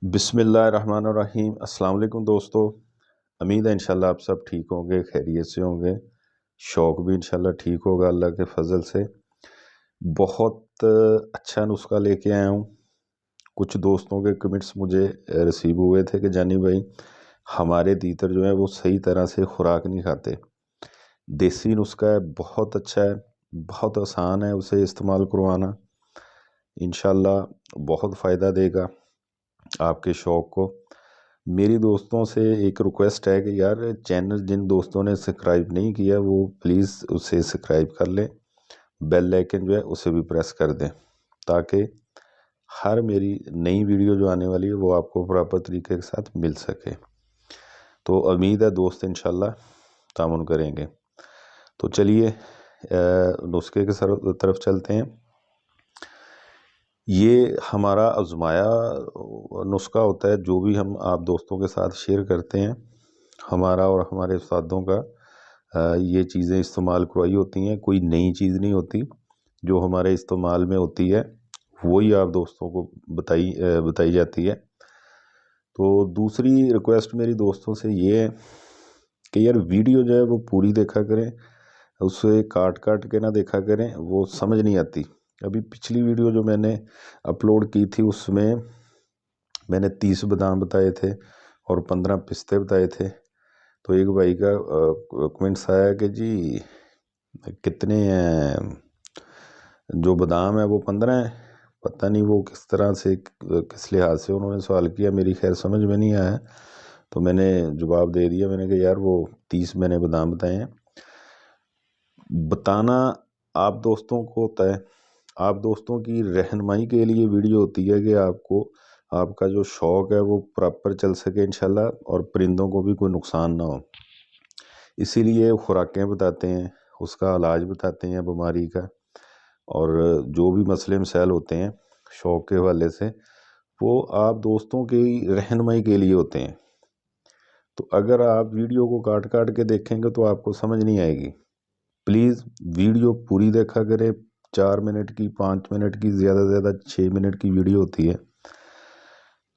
बिस्मिल्लाहिर्रहमानिर्रहीम। अस्सलाम वालेकुम दोस्तों। उम्मीद है इंशाल्लाह आप सब ठीक होंगे, खैरियत से होंगे। शौक़ भी इंशाल्लाह ठीक होगा अल्लाह के फजल से। बहुत अच्छा नुस्खा लेके आया हूँ। कुछ दोस्तों के कमेंट्स मुझे रिसीव हुए थे कि जानी भाई हमारे तीतर जो है वो सही तरह से खुराक नहीं खाते। देसी नुस्खा है, बहुत अच्छा है, बहुत आसान है उसे इस्तेमाल करवाना। इंशाल्लाह बहुत फ़ायदा देगा आपके शौक़ को। मेरी दोस्तों से एक रिक्वेस्ट है कि यार चैनल जिन दोस्तों ने सब्सक्राइब नहीं किया वो प्लीज़ उसे सब्सक्राइब कर लें, बेल आइकन जो है उसे भी प्रेस कर दें ताकि हर मेरी नई वीडियो जो आने वाली है वो आपको प्रॉपर तरीके के साथ मिल सके। तो उम्मीद है दोस्त इंशाल्लाह तामुन करेंगे। तो चलिए नुस्खे के तरफ चलते हैं। ये हमारा आजमाया नुस्खा होता है, जो भी हम आप दोस्तों के साथ शेयर करते हैं हमारा और हमारे उस्तादों का ये चीज़ें इस्तेमाल करवाई होती हैं। कोई नई चीज़ नहीं होती, जो हमारे इस्तेमाल में होती है वही आप दोस्तों को बताई जाती है। तो दूसरी रिक्वेस्ट मेरी दोस्तों से ये है कि यार वीडियो जो है वो पूरी देखा करें, उसे काट काट के ना देखा करें, वो समझ नहीं आती। अभी पिछली वीडियो जो मैंने अपलोड की थी उसमें मैंने 30 बादाम बताए थे और 15 पिस्ते बताए थे। तो एक भाई का कमेंट्स आया कि जी कितने हैं, जो बादाम है वो 15 हैं। पता नहीं वो किस तरह से किस लिहाज से उन्होंने सवाल किया, मेरी खैर समझ में नहीं आया। तो मैंने जवाब दे दिया, मैंने कहा यार वो 30 मैंने बादाम बताए हैं। बताना आप दोस्तों को होता है, आप दोस्तों की रहनुमाई के लिए वीडियो होती है कि आपको आपका जो शौक़ है वो प्रॉपर चल सके इंशाल्लाह, और परिंदों को भी कोई नुकसान ना हो। इसीलिए खुराकें बताते हैं, उसका इलाज बताते हैं बीमारी का, और जो भी मसले मसाइल होते हैं शौक़ के हवाले से वो आप दोस्तों की रहनुमाई के लिए होते हैं। तो अगर आप वीडियो को काट काट के देखेंगे तो आपको समझ नहीं आएगी। प्लीज़ वीडियो पूरी देखा करें। 4 मिनट की, 5 मिनट की, ज़्यादा से ज़्यादा 6 मिनट की वीडियो होती है,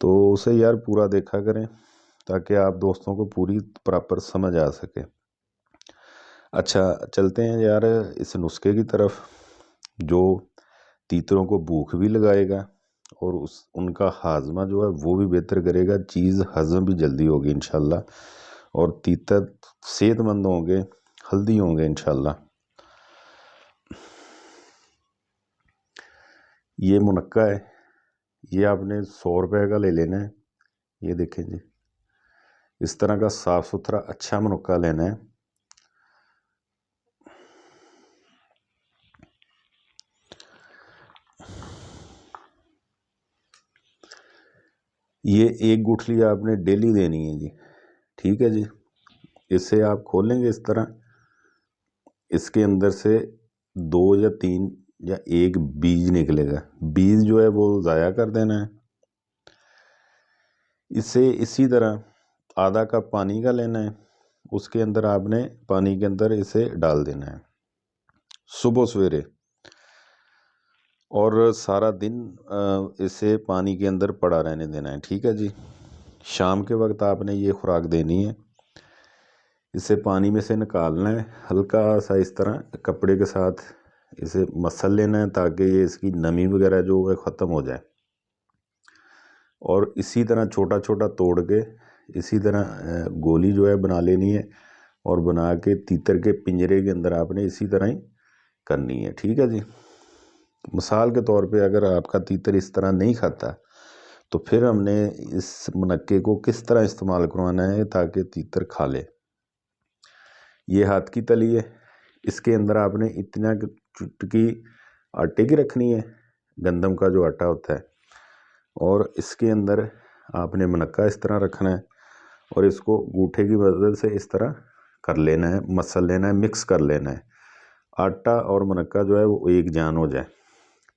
तो उसे यार पूरा देखा करें ताकि आप दोस्तों को पूरी प्रॉपर समझ आ सके। अच्छा चलते हैं यार इस नुस्खे की तरफ, जो तीतरों को भूख भी लगाएगा और उनका हाजमा जो है वो भी बेहतर करेगा। चीज़ हजम भी जल्दी होगी इंशाल्लाह, और तीतर सेहतमंद होंगे, हेल्दी होंगे इंशाल्लाह। ये मुनक्का है, ये आपने 100 रुपये का ले लेना है। ये देखें जी, इस तरह का साफ़ सुथरा अच्छा मुनक्का लेना है। ये एक गुठली आपने डेली देनी है जी, ठीक है जी। इसे आप खोलेंगे इस तरह, इसके अंदर से 2 या 3 या 1 बीज निकलेगा। बीज जो है वो ज़ाया कर देना है। इसे इसी तरह आधा कप पानी का लेना है, उसके अंदर आपने पानी के अंदर इसे डाल देना है सुबह सवेरे, और सारा दिन इसे पानी के अंदर पड़ा रहने देना है, ठीक है जी। शाम के वक्त आपने ये खुराक देनी है। इसे पानी में से निकालना है, हल्का सा इस तरह कपड़े के साथ इसे मसल लेना है ताकि ये इसकी नमी वगैरह जो है ख़त्म हो जाए। और इसी तरह छोटा छोटा तोड़ के इसी तरह गोली जो है बना लेनी है, और बना के तीतर के पिंजरे के अंदर आपने इसी तरह ही करनी है, ठीक है जी। मिसाल के तौर पे अगर आपका तीतर इस तरह नहीं खाता तो फिर हमने इस मुनक्के को किस तरह इस्तेमाल करवाना है ताकि तीतर खा ले। ये हाथ की तली है, इसके अंदर आपने इतना चुटकी आटे की रखनी है, गंदम का जो आटा होता है, और इसके अंदर आपने मुनक्का इस तरह रखना है और इसको गूठे की मदद से इस तरह कर लेना है, मसल लेना है, मिक्स कर लेना है। आटा और मुनक्का जो है वो एक जान हो जाए,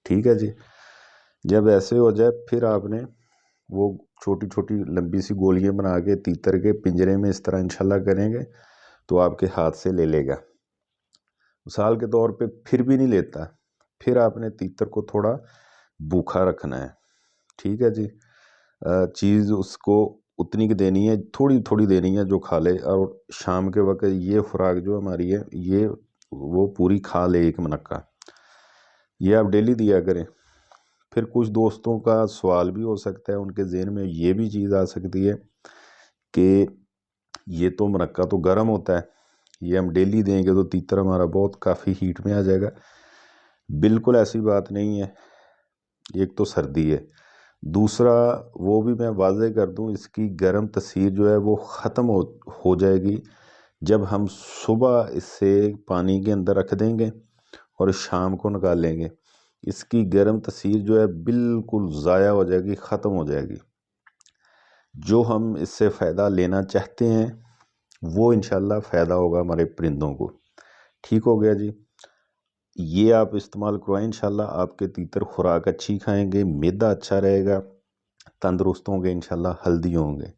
ठीक है जी। जब ऐसे हो जाए फिर आपने वो छोटी छोटी लंबी सी गोलियां बना के तीतर के पिंजरे में इस तरह इंशाल्लाह करेंगे तो आपके हाथ से ले लेगा। मिसाल के तौर पे फिर भी नहीं लेता, फिर आपने तीतर को थोड़ा भूखा रखना है, ठीक है जी। چیز اس کو اتنی کی دینی ہے، تھوڑی تھوڑی دینی ہے جو کھا لے، اور شام کے وقت یہ خوراک جو ہماری ہے یہ وہ پوری کھا لے 1 منقہ، یہ آپ ڈیلی دیا کریں۔ پھر کچھ دوستوں کا سوال بھی ہو سکتا ہے، ان کے ذہن میں یہ بھی چیز آ سکتی ہے کہ یہ تو منقہ تو گرم ہوتا ہے، یہ ہم ڈیلی دیں گے تو تیتر ہمارا بہت کافی ہیٹ میں آ جائے گا۔ بالکل ایسی بات نہیں ہے، ایک تو سردی ہے، دوسرا وہ بھی میں واضح کر دوں، اس کی گرم تاثیر جو ہے وہ ختم ہو جائے گی جب ہم صبح اس سے پانی کے اندر رکھ دیں گے اور شام کو نکال لیں گے، اس کی گرم تاثیر جو ہے بالکل ضائع ہو جائے گی، ختم ہو جائے گی۔ جو ہم اس سے فائدہ لینا چاہتے ہیں وہ انشاءاللہ فائدہ ہوگا ہمارے پرندوں کو۔ ٹھیک ہو گیا جی، یہ آپ استعمال کروائیں، انشاءاللہ آپ کے تیتر خوراک اچھی کھائیں گے، معدہ اچھا رہے گا، تندرست ہوں گے، انشاءاللہ ہیلدی ہوں گے۔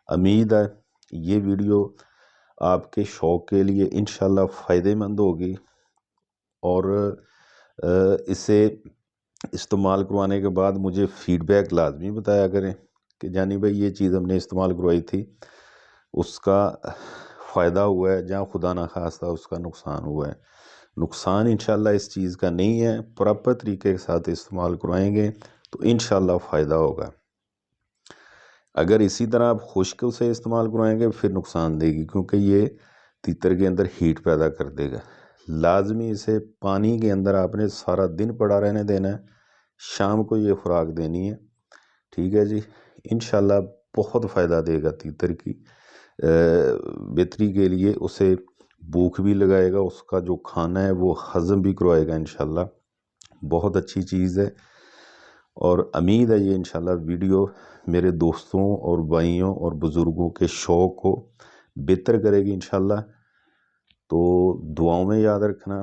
امید ہے یہ ویڈیو آپ کے شوق کے لیے انشاءاللہ فائدہ مند ہوگی، اور اسے استعمال کروانے کے بعد مجھے فیڈ بیک لازمی بتایا کریں کہ جانی بھائی یہ چیز ہم نے استعمال کروائی تھی، اس کا فائدہ ہوا ہے جہاں خدا نخواستہ اس کا نقصان ہوا ہے۔ نقصان انشاءاللہ اس چیز کا نہیں ہے، پراپر طریقے کے ساتھ استعمال کروائیں گے تو انشاءاللہ فائدہ ہوگا۔ اگر اسی طرح آپ خشک سے استعمال کروائیں گے پھر نقصان دے گی، کیونکہ یہ تیتر کے اندر ہیٹ پیدا کر دے گا۔ لازمی اسے پانی کے اندر آپ نے سارا دن پڑا رہنے دینا ہے، شام کو یہ خوراک دینی ہے۔ ٹھیک ہے جی، انشاءاللہ بہت فائدہ دے گا تیتر کی بہتری کے لیے، اسے بھوک بھی لگائے گا، اس کا جو کھانا ہے وہ ہضم بھی کروائے گا انشاءاللہ۔ بہت اچھی چیز ہے، اور امید ہے یہ انشاءاللہ ویڈیو میرے دوستوں اور بھائیوں اور بزرگوں کے شوق کو بہتر کرے گی انشاءاللہ۔ تو دعاؤں میں یاد رکھنا،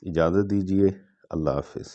اجازت دیجیے، اللہ حافظ۔